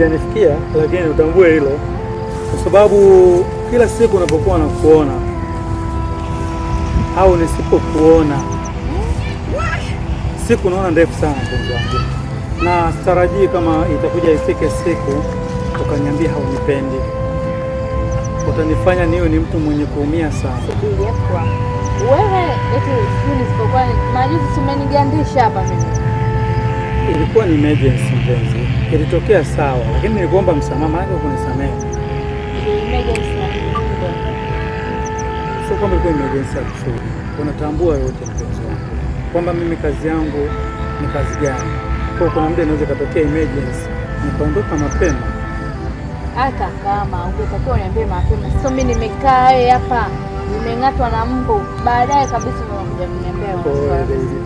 halijanifikia, lakini utambue hilo, kwa sababu kila siku unapokuwa nakuona au nisipokuona, siku naona ndefu sana mpenzi wangu, na sitarajii kama itakuja ifike siku ukaniambia haunipendi. Utanifanya niwe ni mtu mwenye kuumia sana. Wewe eti sijui nisipokuwa majuzi tumenigandisha hapa mimi. Ilikuwa ni emergency mpenzi. Ilitokea sawa, lakini nilikuomba msamaha, maana kunisamehe. Emergency na nini? Sio kwamba ilikuwa emergency ya kusudi. Unatambua yote mpenzi wangu, kwamba mimi kazi yangu ni kazi gani. Kwa kuna muda inaweza katokea emergency, nikaondoka mapema. Hata kama ungetakiwa uniambie mapema. Sasa mimi nimekaa hapa nimeng'atwa na mbu, baadaye kabisa unakuja kuniambia.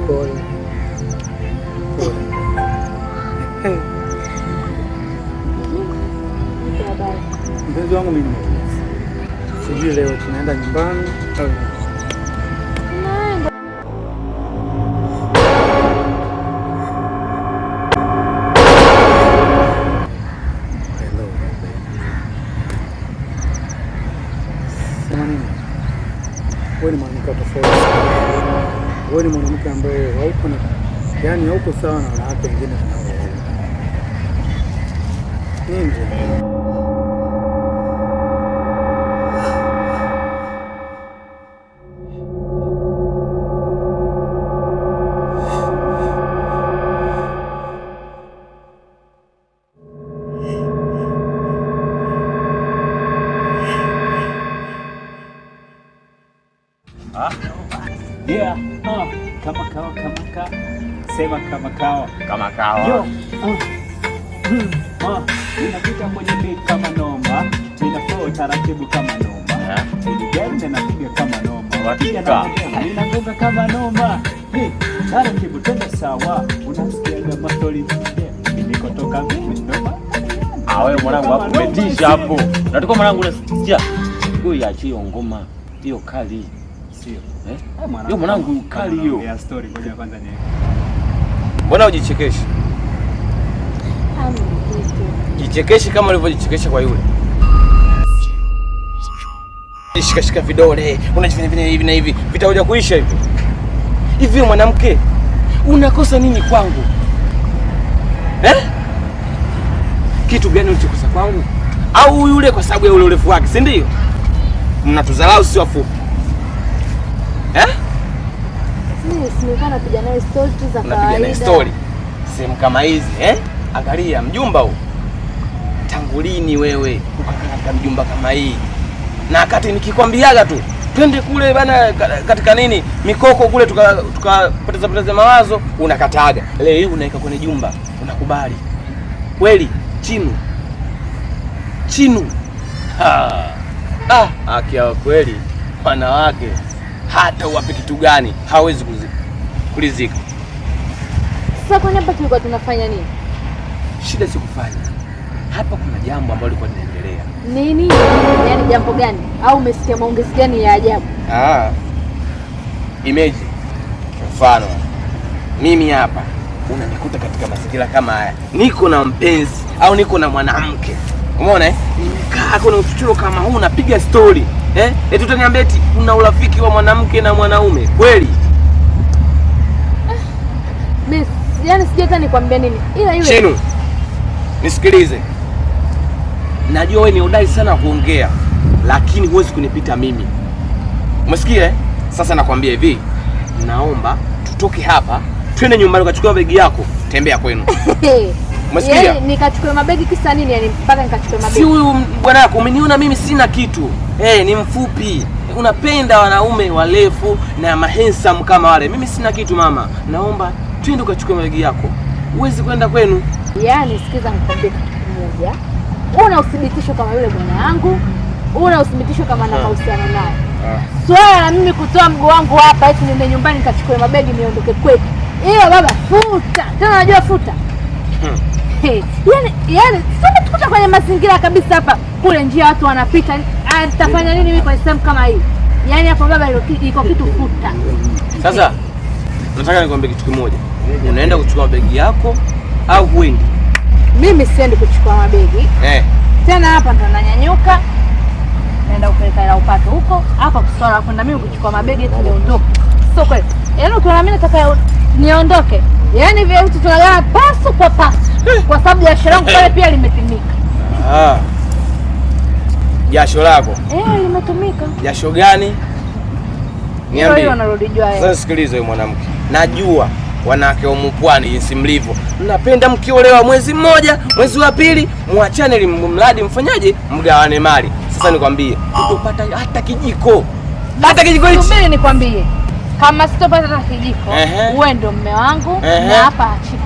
Pole. Mpenzi wangu mimi sijui leo tunaenda nyumbani au tunaenda. Wewe ni mwanamke tofauti. Wewe ni mwanamke ambaye hauko na yaani hauko sawa na wanawake wengine tunaoelewa. Nje. Yeah, kama kawa. Sema kama kawa. Yo, ninapita kwenye beat kama noma, nina flow taratibu kama noma, nigende napiga kama noma, hakika ninagonga kama noma, taratibu tenda sawa, unasikia mastori nilikotoka mimi noma. Wewe mwanangu hapo umetisha hapo. Nataka mwanangu unasikia huyu yaachie ngoma hiyo kali. Sio. Yo mwanangu kali hiyo. Ya story ngoja kwanza ni. Mbona ujichekeshe? Jichekeshe kama ulivyojichekesha kwa yule. Shika vidole, unajifanya hivi na hivi. Vitakuja kuisha hivi. Hivi mwanamke, unakosa nini kwangu? Kitu gani ulichokosa kwangu? Au yule kwa sababu ya ule urefu wake, si ndio? Mnatudharau si wafupi. Mimi simekana napiga naye story tu za kawaida. Unapiga naye story. Sehemu kama hizi, Angalia mjumba huu. Tangu lini wewe ukakaa mjumba kama hii? Na wakati nikikwambiaga tu twende kule bana katika nini? Mikoko kule tukapoteza mawazo, unakataga. Leo hii unaika kwenye jumba, unakubali. Kweli Chinu. Akia kweli wanawake hata uwape kitu gani hawezi kulizika. Sasa kwani hapa tulikuwa tunafanya nini? Shida si kufanya. Hapa kuna jambo ambalo lilikuwa linaendelea. Nini? Yaani jambo gani? Au umesikia maongezi gani ya ajabu? Image. Mfano mimi hapa unanikuta katika mazingira kama haya. Niko na mpenzi au niko na mwanamke. Umeona nimekaa kuna uchuchuro kama huu napiga story. Eti utaniambia eti una urafiki wa mwanamke na mwanaume kweli? Miss, yani sijui hata nikwambia nini. Ila yule Chinu. Nisikilize. Najua wewe ni hodari sana kuongea, lakini huwezi kunipita mimi. Umesikia? Sasa nakwambia hivi. Naomba tutoke hapa, twende nyumbani ukachukua begi yako, tembea kwenu. Umesikia? Yaani nikachukue mabegi kisa nini? Yani mpaka nikachukue mabegi. Si huyu bwana yako umeniona mimi sina kitu. Ni mfupi. Unapenda wanaume warefu na mahensam kama wale. Mimi sina kitu mama. Naomba twende ukachukue mabegi yako. Uwezi kwenda kwenu. Yaani sikiza nikwambie kitu kimoja. Una uthibitisho kama yule bwana yangu? Una uthibitisho kama na mahusiano naye? Swala la mimi kutoa mguu wangu hapa eti niende nyumbani nikachukue mabegi niondoke kwetu. Hiyo baba futa. Tena unajua futa. Yaani sasa tukuta kwenye mazingira kabisa hapa. Kule njia watu wanapita. Atafanya nini mimi kwa sehemu kama hii? Yaani hapo baba iko kitu futa. Sasa nataka nikwambie kitu kimoja. Unaenda kuchukua begi yako au huendi? mimi siendi kuchukua mabegi. Tena hapa ndo nanyanyuka. Naenda kupeleka hela upato huko. Hapa kuswala kwenda mimi kuchukua mabegi eti niondoke. Sio kweli. Yaani ukiona mimi nataka niondoke. Yaani vile mtu tunagawa pasu kwa pasu. Kwa sababu jasho langu pale pia limetimika. Jasho lako? Limetumika. Jasho gani? Niambie. Wanarudi jua yeye. Sasa sikiliza wewe mwanamke. Najua wanawake wa Mpwani jinsi mlivyo. Mnapenda mkiolewa mwezi mmoja, mwezi wa pili muachane ili mradi mfanyaje? Mgawane mali. Sasa nikwambie, utopata hata kijiko. Hata kijiko hichi. Subiri nikwambie. Kama sitopata hata kijiko, wewe ndio mume wangu na hapa achiki.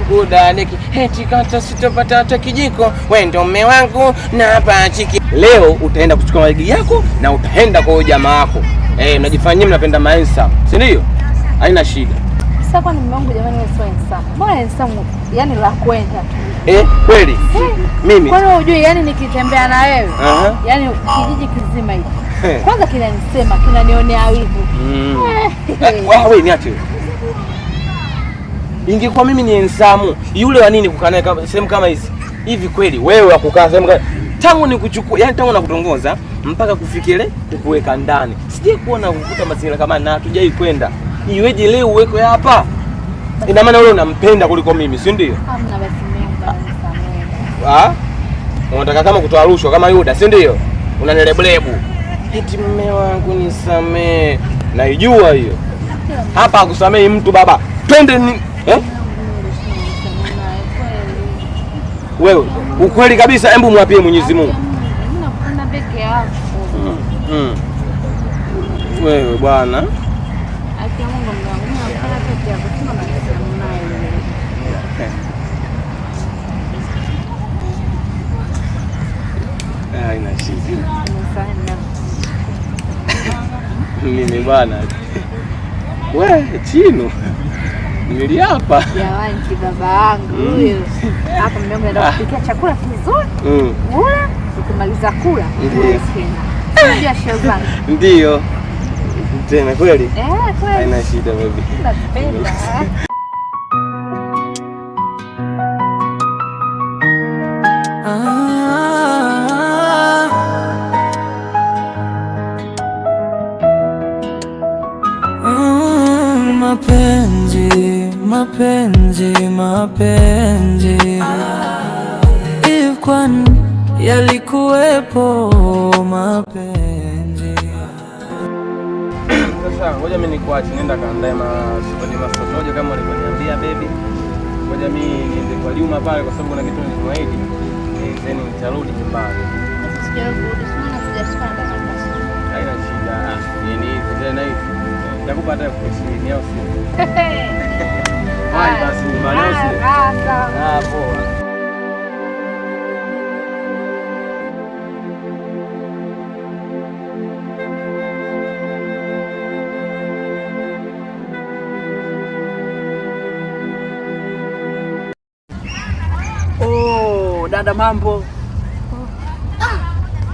Kudaniki. Eti kata sitopata hata kijiko, wewe ndio mume wangu na hapa achiki. Leo utaenda kuchukua mabegi yako na utaenda kwa jamaa wako. Mnajifanyia mnapenda maensa, si ndio? Haina shida. Sasa kwa mume wangu jamani, wewe sio ensa. Mbona ensa yani la kwenda tu? Kweli? Mimi. Kwani unajui yani nikitembea na wewe, yani kijiji kizima hivi. Kwanza kinanisema, kinanionea wivu. Wewe niache. Ingekuwa mimi ni ensamu, yule wa nini kukaa naye sehemu kama hizi? Hivi kweli wewe wa kukaa sehemu kama tangu nikuchukua, yani tangu nakutongoza mpaka kufikile kukuweka ndani. Sije kuona kukuta mazingira kama na hatujai kwenda. Iweje leo uwekwe hapa? Ina maana wewe unampenda kuliko mimi, si ndio? Hamna basi mimi. Unataka kama kutoa rushwa kama Yuda, si ndio? Unaneleblebu. Eti mume wangu nisamee. Naijua hiyo. Hapa akusamei mtu baba. Twende ni Wewe, ukweli kabisa, hebu mwapie Mwenyezi Mungu. Mimi nakupenda peke yako. Wewe bwana. Akiamua Mungu wangu, nakupenda peke yako. Sina maana naye. Haina shida. Mimi bwana. Wewe chino. Nili hapa. Jamani baba yangu huyo. Hapa mimi naenda kupikia chakula kizuri. Ula, ukimaliza kula, ule tena. Unajua show zangu. Ndio. Tena kweli? Kweli. Haina shida baby. Napenda. Mapenzi Ifkwan yalikuwepo mapenzi. Sasa ngoja mimi nikuache nenda kaandae masotojo kama ulivyoniambia baby. Ngoja mimi niende kwa Juma pale kwa sababu kuna kitu nilimwahidi. Then nitarudi nyumbani. Sijarudi, sijashika nafasi. Haina shida. Tena hivi. Nitakupa hata kushiriki au si? Basi nyumbani usi. Poa. Dada mambo.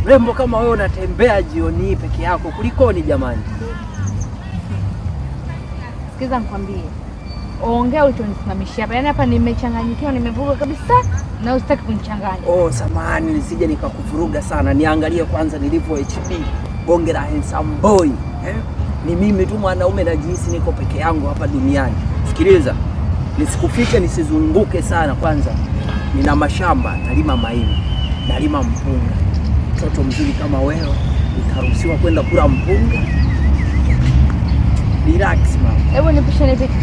Mrembo kama wewe unatembea jioni hii peke yako, kulikoni jamani? Sikiza nikwambie. Ongea ulichonisimamishia hapa. Yaani hapa nimechanganyikiwa, nimevuga kabisa na usitaki kunichanganya. Samahani nisije nikakuvuruga sana. Niangalie kwanza nilivyo HP. Bonge la handsome boy. Ni mimi tu mwanaume najihisi niko peke yangu hapa duniani. Sikiliza. Nisikufiche nisizunguke sana kwanza. Nina mashamba, nalima mahindi, nalima mpunga. Mtoto mzuri kama wewe utaruhusiwa kwenda kula mpunga? Relax mama. Hebu nipishe nipite.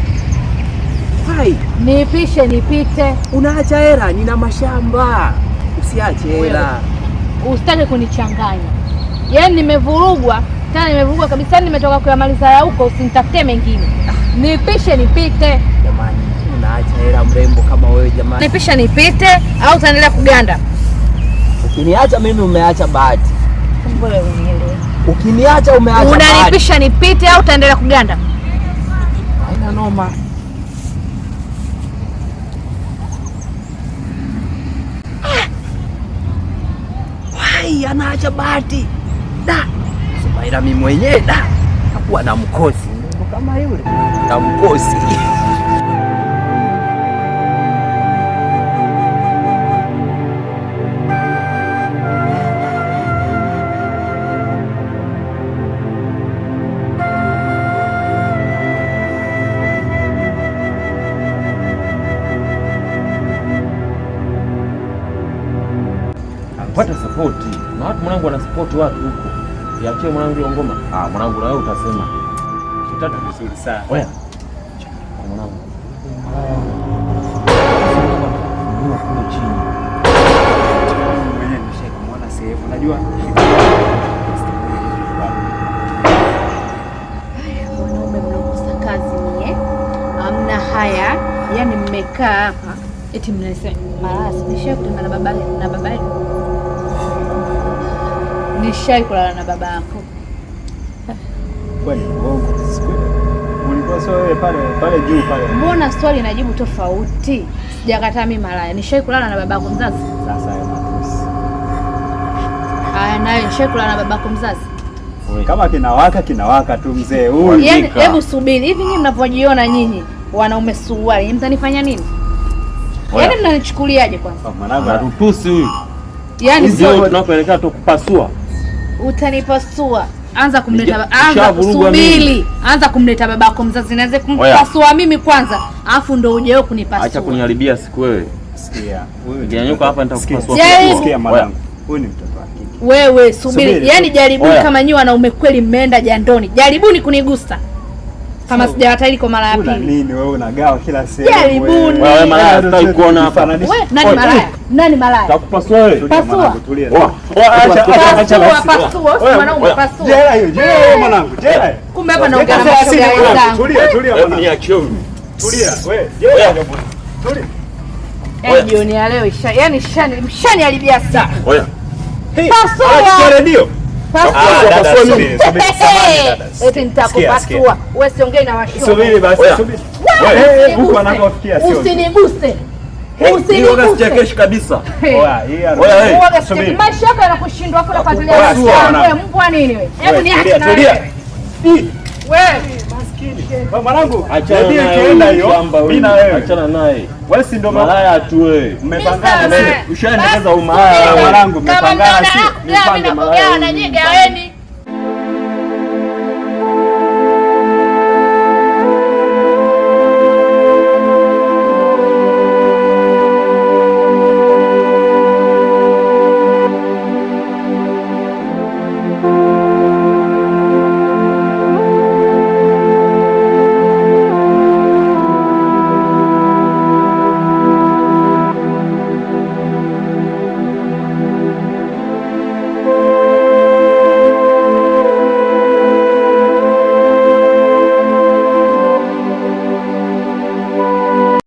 Hai, nipishe nipite. Unaacha hela, nina mashamba. Usiache hela. Usitake kunichanganya. Yaani nimevurugwa, tena nimevurugwa kabisa, nimetoka kuyamaliza ya huko, usinitafutie mengine. Nipishe nipite. Jamani, unaacha hela mrembo kama wewe jamani. Nipishe nipite au utaendelea kuganda? Ukiniacha mimi umeacha bahati. Mbona unielewe? Ukiniacha umeacha bahati. Unanipisha nipite au utaendelea kuganda? Haina noma. Wai, anaacha bahati. Da. Sibaira mimi mwenyewe da. Hakuwa na mkosi. Kama yule. Na mkosi. Pata support. Na watu mwanangu wana support watu huko. Yaachie mwanangu hiyo ngoma. Mwanangu na wewe utasema. Kitatu vizuri sana. Oya. Mwanangu. Mungu kule chini. Mwenye nishakumwona sehemu. Unajua? Wanaume mnakosa kazi nie. Hamna haya. Yaani mmekaa hapa eti mnasema malaya nishawahi kutembea na baba yako. Nishawahi kulala na baba yako. Kwani uongo? Ulikuwa sio wewe pale juu pale. Mbona swali najibu tofauti? Sijakataa mimi malaya. Nishawahi kulala na babako mzazi. Sasa hayo matusi. Haya nayo nishawahi kulala na babako mzazi. Kama kinawaka tu mzee huyu. Yaani hebu subiri. Hivi nyinyi mnavyojiona nyinyi wanaume suruali, mtanifanya nini? Yaani mnanichukuliaje kwanza? Mwanangu atutusi huyu. Yaani sio tunapoelekea tu kupasua. Utanipasua. Anza kumleta subiri. Anza kumleta babako mzazi naanze kumpasua mimi kwanza. Alafu ndo uje wewe kunipasua. Acha kuniharibia siku wewe. Sikia. Wewe ukinyanyuka hapa nitakupasua. Sikia mwanangu. Huyu ni mtoto wa kike. Wewe subiri. Yaani jaribuni kama nyinyi wanaume kweli mmeenda jandoni. Jaribuni kunigusa. Kama sijawatali kwa mara ya pili. Nini wewe unagawa kila sehemu? Jaribuni. Wewe malaya sitaki kuona hapa. Wewe nani malaya? Nani malaya? Takupasua wewe. Pasua. Acha pasua. Mwanaume pasua. Jela hiyo. Jela mwanangu. Jela. Kumbe hapa naongea na mashoga wenzangu. Tulia mwanangu. Niachie huyu. Tulia wewe. Jela. Tulia. Jioni ya leo yaani mshani haribia sana. Oya. Pasua. Redio. Eti nitakupasua. Wewe siongei na watu. Subiri basi, subiri. Huko anakofikia sio. Usiniguse. Usichekeshe kabisa. Oya, subiri. Maisha yako yanakushindwa afu nafuatilia. Wewe mbwa nini wewe? Hebu niache na wewe. Wewe maskini. Mwanangu, achana hiyo. Mimi na wewe. Achana naye. Wewe si ndo malaya tu wewe. Mmepangana ushaendeleza umalaya mwanangu, mmepangana si. Mimi nakugawa na nyinyi gaweni.